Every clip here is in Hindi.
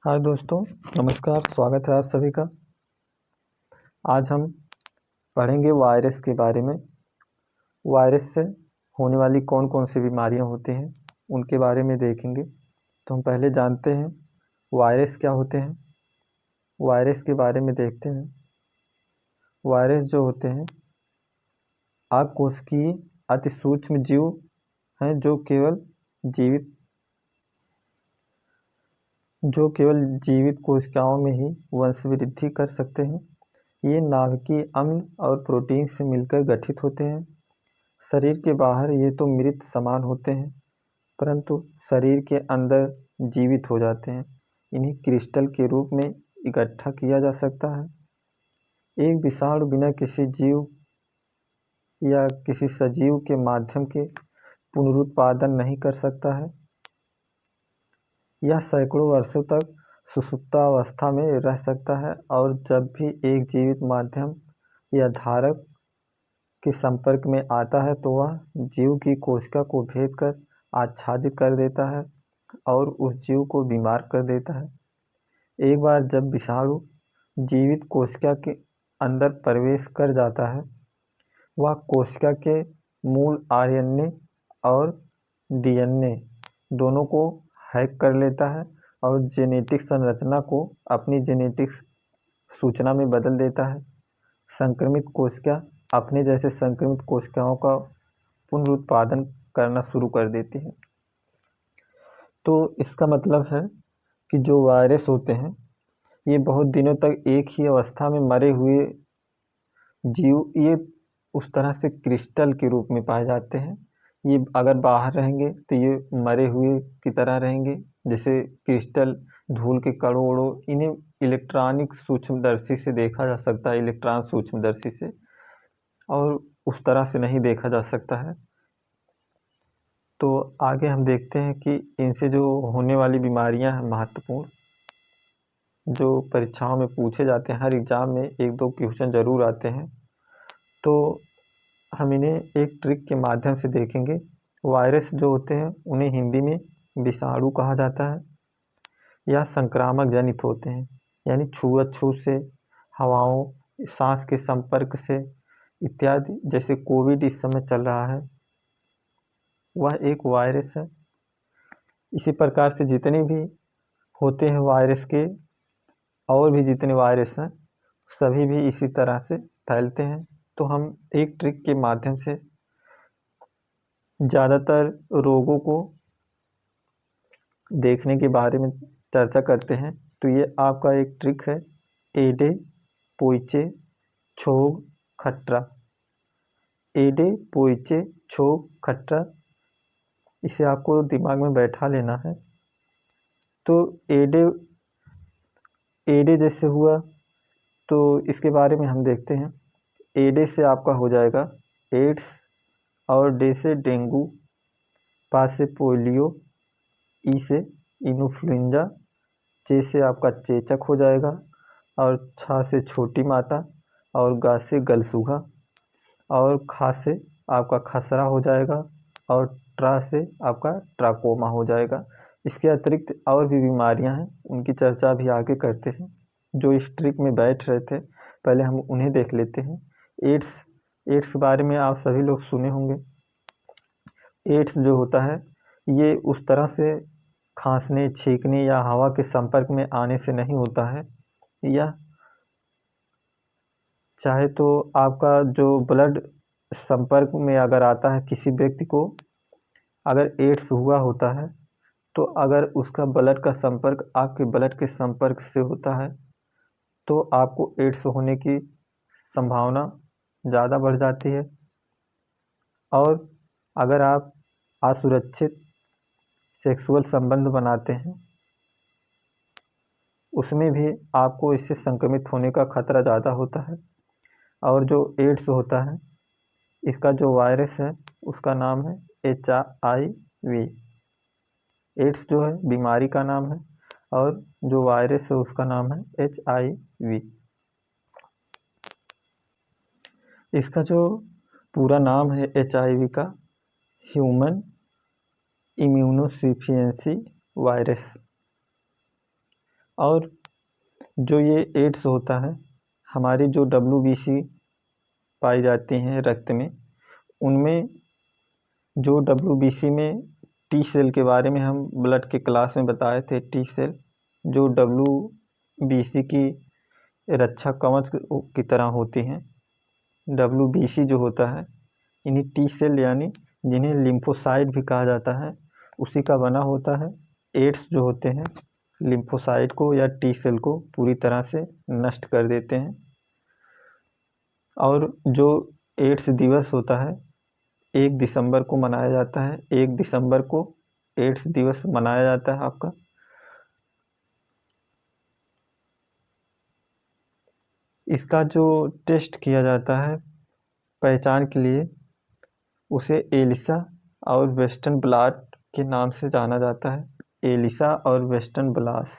हाय दोस्तों, नमस्कार। स्वागत है आप सभी का। आज हम पढ़ेंगे वायरस के बारे में। वायरस से होने वाली कौन कौन सी बीमारियां होती हैं उनके बारे में देखेंगे। तो हम पहले जानते हैं वायरस क्या होते हैं। वायरस के बारे में देखते हैं। वायरस जो होते हैं अकोशिकीय अति सूक्ष्म जीव हैं जो केवल जीवित कोशिकाओं में ही वंशवृद्धि कर सकते हैं। ये नाभिकीय अम्ल और प्रोटीन से मिलकर गठित होते हैं। शरीर के बाहर ये तो मृत समान होते हैं, परंतु शरीर के अंदर जीवित हो जाते हैं। इन्हें क्रिस्टल के रूप में इकट्ठा किया जा सकता है। एक विषाणु बिना किसी जीव या किसी सजीव के माध्यम के पुनरुत्पादन नहीं कर सकता है। यह सैकड़ों वर्षों तक सुषुप्तावस्था में रह सकता है और जब भी एक जीवित माध्यम या धारक के संपर्क में आता है तो वह जीव की कोशिका को भेद कर आच्छादित कर देता है और उस जीव को बीमार कर देता है। एक बार जब विषाणु जीवित कोशिका के अंदर प्रवेश कर जाता है, वह कोशिका के मूल आरएनए और डीएनए दोनों को हैक कर लेता है और जेनेटिक संरचना को अपनी जेनेटिक सूचना में बदल देता है। संक्रमित कोशिका अपने जैसे संक्रमित कोशिकाओं का पुनरुत्पादन करना शुरू कर देती है। तो इसका मतलब है कि जो वायरस होते हैं ये बहुत दिनों तक एक ही अवस्था में मरे हुए जीव ये उस तरह से क्रिस्टल के रूप में पाए जाते हैं। ये अगर बाहर रहेंगे तो ये मरे हुए की तरह रहेंगे, जैसे क्रिस्टल धूल के कणों वणों। इन्हें इलेक्ट्रॉनिक सूक्ष्मदर्शी से देखा जा सकता है, इलेक्ट्रॉन सूक्ष्मदर्शी से, और उस तरह से नहीं देखा जा सकता है। तो आगे हम देखते हैं कि इनसे जो होने वाली बीमारियां हैं महत्वपूर्ण, जो परीक्षाओं में पूछे जाते हैं, हर एग्जाम में एक दो क्वेश्चन जरूर आते हैं। तो हम इन्हें एक ट्रिक के माध्यम से देखेंगे। वायरस जो होते हैं उन्हें हिंदी में विषाणु कहा जाता है। यह संक्रामक जनित होते हैं, यानी छुआछूत से, हवाओं, सांस के संपर्क से इत्यादि। जैसे कोविड इस समय चल रहा है, वह एक वायरस है। इसी प्रकार से जितने भी होते हैं वायरस के, और भी जितने वायरस हैं सभी भी इसी तरह से फैलते हैं। तो हम एक ट्रिक के माध्यम से ज़्यादातर रोगों को देखने के बारे में चर्चा करते हैं। तो ये आपका एक ट्रिक है, एडे पोइचे छोग खट्रा। एडे पोइचे छोग खट्रा, इसे आपको दिमाग में बैठा लेना है। तो एडे एडे जैसे हुआ तो इसके बारे में हम देखते हैं। एडे से आपका हो जाएगा एड्स, और डे से डेंगू, पा से पोलियो, ई से इन्फ्लुएंजा, चे से आपका चेचक हो जाएगा, और छा से छोटी माता, और गा से गलसूघा, और खा से आपका खसरा हो जाएगा, और ट्रा से आपका ट्राकोमा हो जाएगा। इसके अतिरिक्त और भी बीमारियां हैं, उनकी चर्चा भी आगे करते हैं। जो इस ट्रिक में बैठ रहे थे पहले हम उन्हें देख लेते हैं। एड्स एड्स के बारे में आप सभी लोग सुने होंगे। एड्स जो होता है ये उस तरह से खांसने, छींकने या हवा के संपर्क में आने से नहीं होता है। यह चाहे तो आपका जो ब्लड संपर्क में अगर आता है किसी व्यक्ति को, अगर एड्स हुआ होता है तो अगर उसका ब्लड का संपर्क आपके ब्लड के संपर्क से होता है तो आपको एड्स होने की संभावना ज़्यादा बढ़ जाती है। और अगर आप असुरक्षित सेक्सुअल संबंध बनाते हैं उसमें भी आपको इससे संक्रमित होने का खतरा ज़्यादा होता है। और जो एड्स होता है इसका जो वायरस है उसका नाम है HIV। एड्स जो है बीमारी का नाम है और जो वायरस है उसका नाम है HIV। इसका जो पूरा नाम है HIV का, ह्यूमन इम्यूनोडिफिशियेंसी वायरस। और जो ये एड्स होता है, हमारी जो WBC पाई जाती हैं रक्त में, उनमें जो WBC में टी सेल के बारे में हम ब्लड के क्लास में बताए थे, टी सेल जो WBC की रक्षा कवच की तरह होती हैं। WBC जो होता है, इन्हीं टी सेल यानी जिन्हें लिम्फोसाइट भी कहा जाता है, उसी का बना होता है। एड्स जो होते हैं लिम्फोसाइट को या टी सेल को पूरी तरह से नष्ट कर देते हैं। और जो एड्स दिवस होता है 1 दिसंबर को मनाया जाता है। 1 दिसंबर को एड्स दिवस मनाया जाता है आपका। इसका जो टेस्ट किया जाता है पहचान के लिए, उसे एलिसा और वेस्टर्न ब्लॉट के नाम से जाना जाता है। एलिसा और वेस्टर्न ब्लास,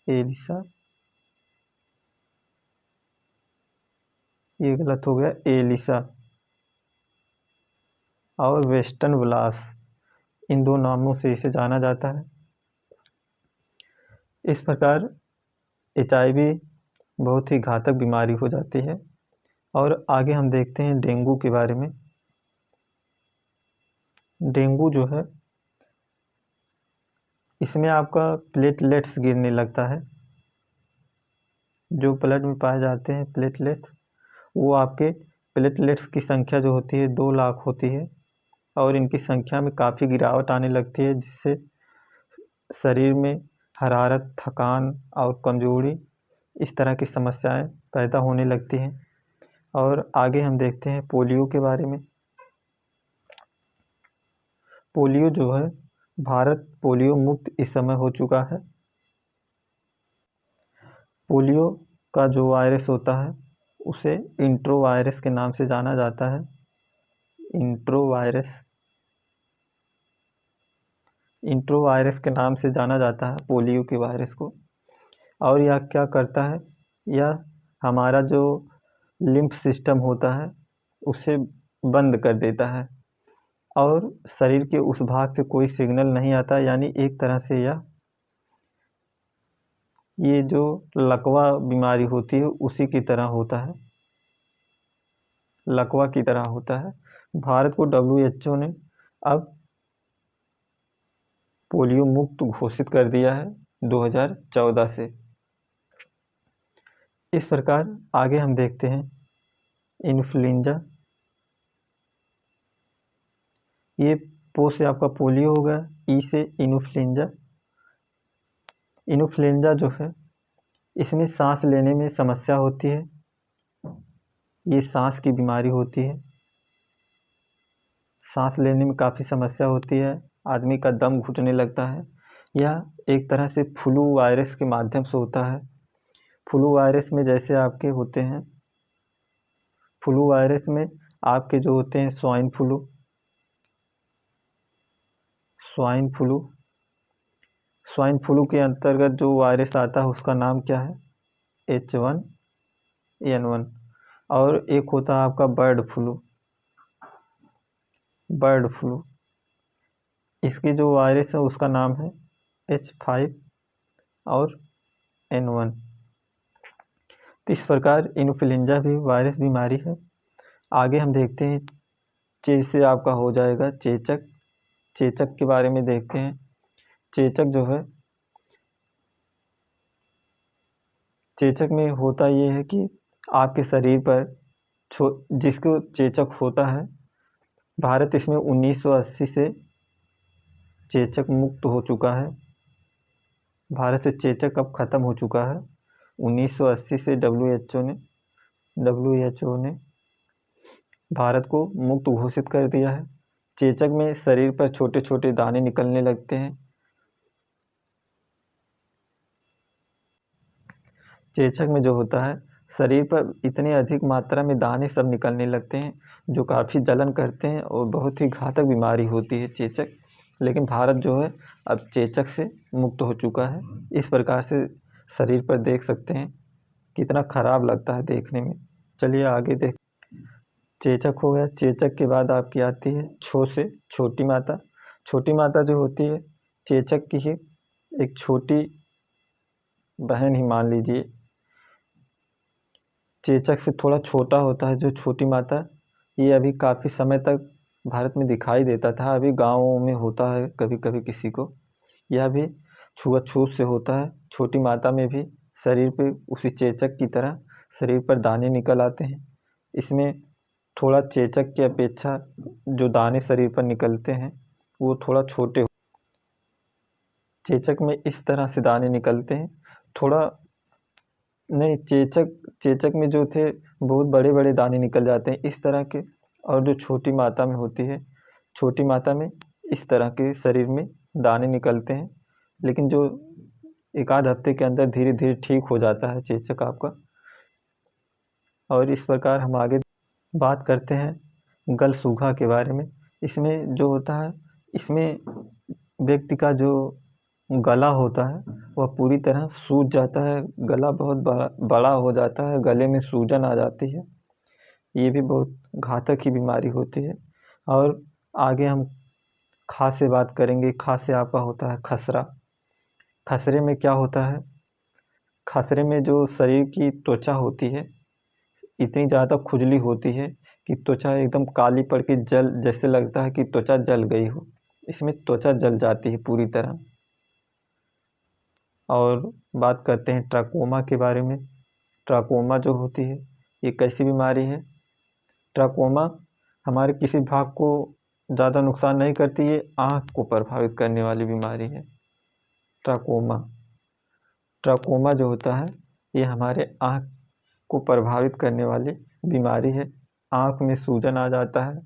एलिसा, ये गलत हो गया, एलिसा और वेस्टर्न ब्लास, इन दो नामों से इसे जाना जाता है। इस प्रकार HIV बहुत ही घातक बीमारी हो जाती है। और आगे हम देखते हैं डेंगू के बारे में। डेंगू जो है, इसमें आपका प्लेटलेट्स गिरने लगता है। जो ब्लड में पाए जाते हैं प्लेटलेट्स, वो आपके प्लेटलेट्स की संख्या जो होती है 2 लाख होती है, और इनकी संख्या में काफ़ी गिरावट आने लगती है, जिससे शरीर में हरारत, थकान और कमजोरी, इस तरह की समस्याएं पैदा होने लगती हैं। और आगे हम देखते हैं पोलियो के बारे में। पोलियो जो है, भारत पोलियो मुक्त इस समय हो चुका है। पोलियो का जो वायरस होता है उसे इंट्रो वायरस के नाम से जाना जाता है। इंट्रो वायरस के नाम से जाना जाता है पोलियो के वायरस को। और यह क्या करता है, यह हमारा जो लिम्फ सिस्टम होता है उसे बंद कर देता है, और शरीर के उस भाग से कोई सिग्नल नहीं आता। यानी एक तरह से ये जो लकवा बीमारी होती है उसी की तरह होता है, लकवा की तरह होता है। भारत को WHO ने अब पोलियो मुक्त घोषित कर दिया है 2014 से। इस प्रकार आगे हम देखते हैं इन्फ्लुएंजा। ये पो से आपका पोलियो हो गया, ई से इन्फ्लुएंजा। इन्फ्लुएंजा जो है, इसमें सांस लेने में समस्या होती है। ये सांस की बीमारी होती है, सांस लेने में काफ़ी समस्या होती है, आदमी का दम घुटने लगता है। यह एक तरह से फ्लू वायरस के माध्यम से होता है। फ्लू वायरस में जैसे आपके होते हैं, फ्लू वायरस में आपके जो होते हैं स्वाइन फ्लू, स्वाइन फ्लू के अंतर्गत जो वायरस आता है उसका नाम क्या है, H1N1। और एक होता है आपका बर्ड फ्लू, इसकी जो वायरस है उसका नाम है H5 और N1। तो इस प्रकार इन्फ्लुएंजा भी वायरस बीमारी है। आगे हम देखते हैं, जैसे आपका हो जाएगा चेचक के बारे में देखते हैं। चेचक जो है, चेचक में होता ये है कि आपके शरीर पर जिसको चेचक होता है, भारत इसमें 1980 से चेचक मुक्त हो चुका है। भारत से चेचक अब खत्म हो चुका है। 1980 से WHO ने भारत को मुक्त घोषित कर दिया है। चेचक में शरीर पर छोटे छोटे दाने निकलने लगते हैं। चेचक में जो होता है, शरीर पर इतने अधिक मात्रा में दाने सब निकलने लगते हैं जो काफ़ी जलन करते हैं और बहुत ही घातक बीमारी होती है चेचक। लेकिन भारत जो है अब चेचक से मुक्त हो चुका है। इस प्रकार से शरीर पर देख सकते हैं कितना खराब लगता है देखने में। चलिए आगे देख। चेचक हो गया, चेचक के बाद आपकी आती है से छोटी माता। छोटी माता जो होती है, चेचक की ही एक छोटी बहन ही मान लीजिए। चेचक से थोड़ा छोटा होता है जो छोटी माता, ये अभी काफ़ी समय तक भारत में दिखाई देता था, अभी गाँवों में होता है कभी कभी किसी को। यह भी छुआछूत से होता है। छोटी माता में भी शरीर पे उसी चेचक की तरह शरीर पर दाने निकल आते हैं। इसमें थोड़ा चेचक की अपेक्षा जो दाने शरीर पर निकलते हैं वो थोड़ा छोटे। चेचक में इस तरह से दाने निकलते हैं, थोड़ा नहीं, चेचक चेचक में जो थे बहुत बड़े बड़े दाने निकल जाते हैं इस तरह के। और जो छोटी माता में होती है, छोटी माता में इस तरह के शरीर में दाने निकलते हैं, लेकिन जो एक आध हफ्ते के अंदर धीरे धीरे ठीक हो जाता है चेचक आपका। और इस प्रकार हम आगे बात करते हैं गल सूखा के बारे में। इसमें जो होता है, इसमें व्यक्ति का जो गला होता है वह पूरी तरह सूज जाता है, गला बहुत बड़ा बड़ा हो जाता है, गले में सूजन आ जाती है। ये भी बहुत घातक ही बीमारी होती है। और आगे हम खांसी बात करेंगे। खांसी आपका होता है खसरा। खसरे में क्या होता है, खसरे में जो शरीर की त्वचा होती है इतनी ज़्यादा खुजली होती है कि त्वचा एकदम काली पड़ के जल, जैसे लगता है कि त्वचा जल गई हो। इसमें त्वचा जल जाती है पूरी तरह। और बात करते हैं ट्राकोमा के बारे में। ट्राकोमा जो होती है ये कैसी बीमारी है। ट्राकोमा हमारे किसी भाग को ज़्यादा नुकसान नहीं करती, ये आँख को प्रभावित करने वाली बीमारी है। ट्राकोमा ट्राकोमा जो होता है ये हमारे आँख को प्रभावित करने वाली बीमारी है। आँख में सूजन आ जाता है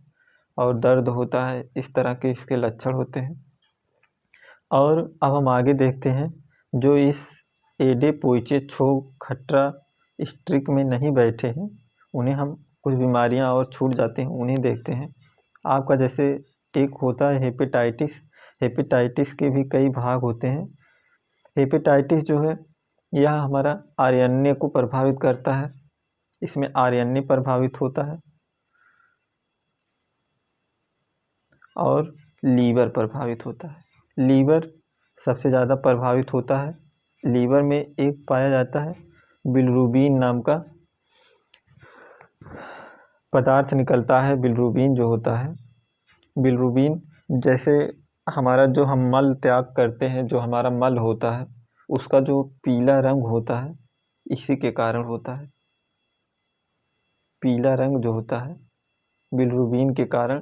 और दर्द होता है, इस तरह के इसके लक्षण होते हैं। और अब हम आगे देखते हैं जो इस एडेपोइचेजोखट्रा स्ट्रिक में नहीं बैठे हैं, उन्हें हम कुछ बीमारियां और छूट जाती हैं उन्हें देखते हैं। आपका जैसे एक होता है हेपेटाइटिस। हेपेटाइटिस के भी कई भाग होते हैं। हेपेटाइटिस जो है यह हमारा आरएनए को प्रभावित करता है। इसमें आरएनए प्रभावित होता है और लीवर प्रभावित होता है। लीवर सबसे ज़्यादा प्रभावित होता है। लीवर में एक पाया जाता है बिलिरुबिन नाम का पदार्थ निकलता है। बिलिरुबिन जो होता है, बिलिरुबिन जैसे हमारा जो हम मल त्याग करते हैं, जो हमारा मल होता है उसका जो पीला रंग होता है इसी के कारण होता है। पीला रंग जो होता है बिलिरुबिन के कारण,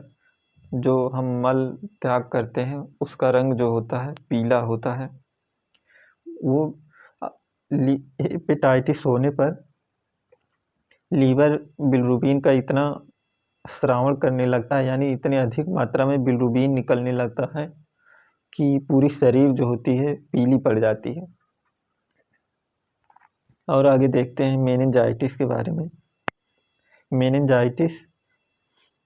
जो हम मल त्याग करते हैं उसका रंग जो होता है पीला होता है। वो हेपेटाइटिस होने पर लीवर बिलिरुबिन का इतना स्रावन करने लगता है, यानी इतने अधिक मात्रा में बिलिरुबिन निकलने लगता है कि पूरी शरीर जो होती है पीली पड़ जाती है। और आगे देखते हैं मेनिंजाइटिस के बारे में। मेनिंजाइटिस,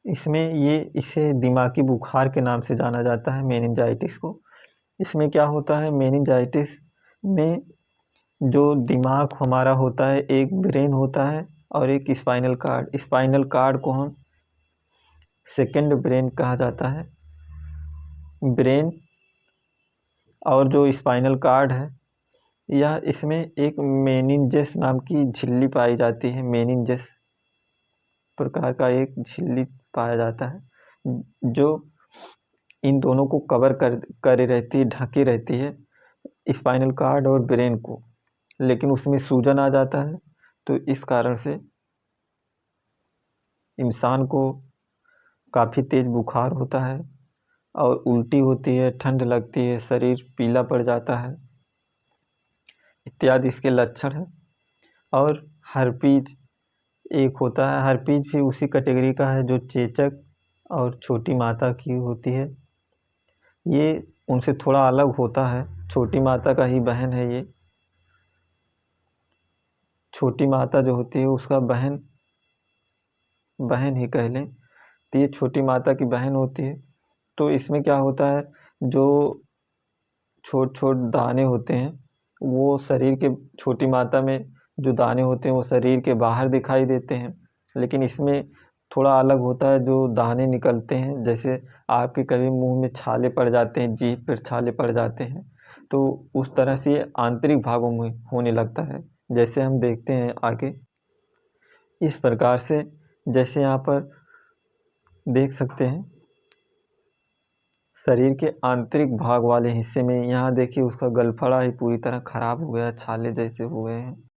इसमें ये इसे दिमागी बुखार के नाम से जाना जाता है मेनिंजाइटिस को। इसमें क्या होता है, मेनिंजाइटिस में जो दिमाग हमारा होता है, एक ब्रेन होता है और एक स्पाइनल कार्ड। स्पाइनल कार्ड को हम सेकंड ब्रेन कहा जाता है। ब्रेन और जो स्पाइनल कार्ड है यह, इसमें एक मेनिंजेस नाम की झिल्ली पाई जाती है। मेनिंजेस प्रकार का एक झिल्ली पाया जाता है जो इन दोनों को कवर करे रहती है, ढके रहती है, स्पाइनल कार्ड और ब्रेन को। लेकिन उसमें सूजन आ जाता है तो इस कारण से इंसान को काफ़ी तेज बुखार होता है और उल्टी होती है, ठंड लगती है, शरीर पीला पड़ जाता है इत्यादि इसके लक्षण हैं। और हर्पीज एक होता है। हर्पीज भी उसी कैटेगरी का है जो चेचक और छोटी माता की होती है। ये उनसे थोड़ा अलग होता है, छोटी माता का ही बहन है ये। छोटी माता जो होती है उसका बहन बहन ही कह लें, तो ये छोटी माता की बहन होती है। तो इसमें क्या होता है, जो छोट छोट दाने होते हैं वो शरीर के, छोटी माता में जो दाने होते हैं वो शरीर के बाहर दिखाई देते हैं, लेकिन इसमें थोड़ा अलग होता है। जो दाने निकलते हैं, जैसे आपके कभी मुंह में छाले पड़ जाते हैं, जीभ पर छाले पड़ जाते हैं, तो उस तरह से ये आंतरिक भागों में होने लगता है। जैसे हम देखते हैं आगे इस प्रकार से, जैसे यहाँ पर देख सकते हैं शरीर के आंतरिक भाग वाले हिस्से में, यहाँ देखिए उसका गलफड़ा ही पूरी तरह खराब हो गया, छाले जैसे हो गए हैं।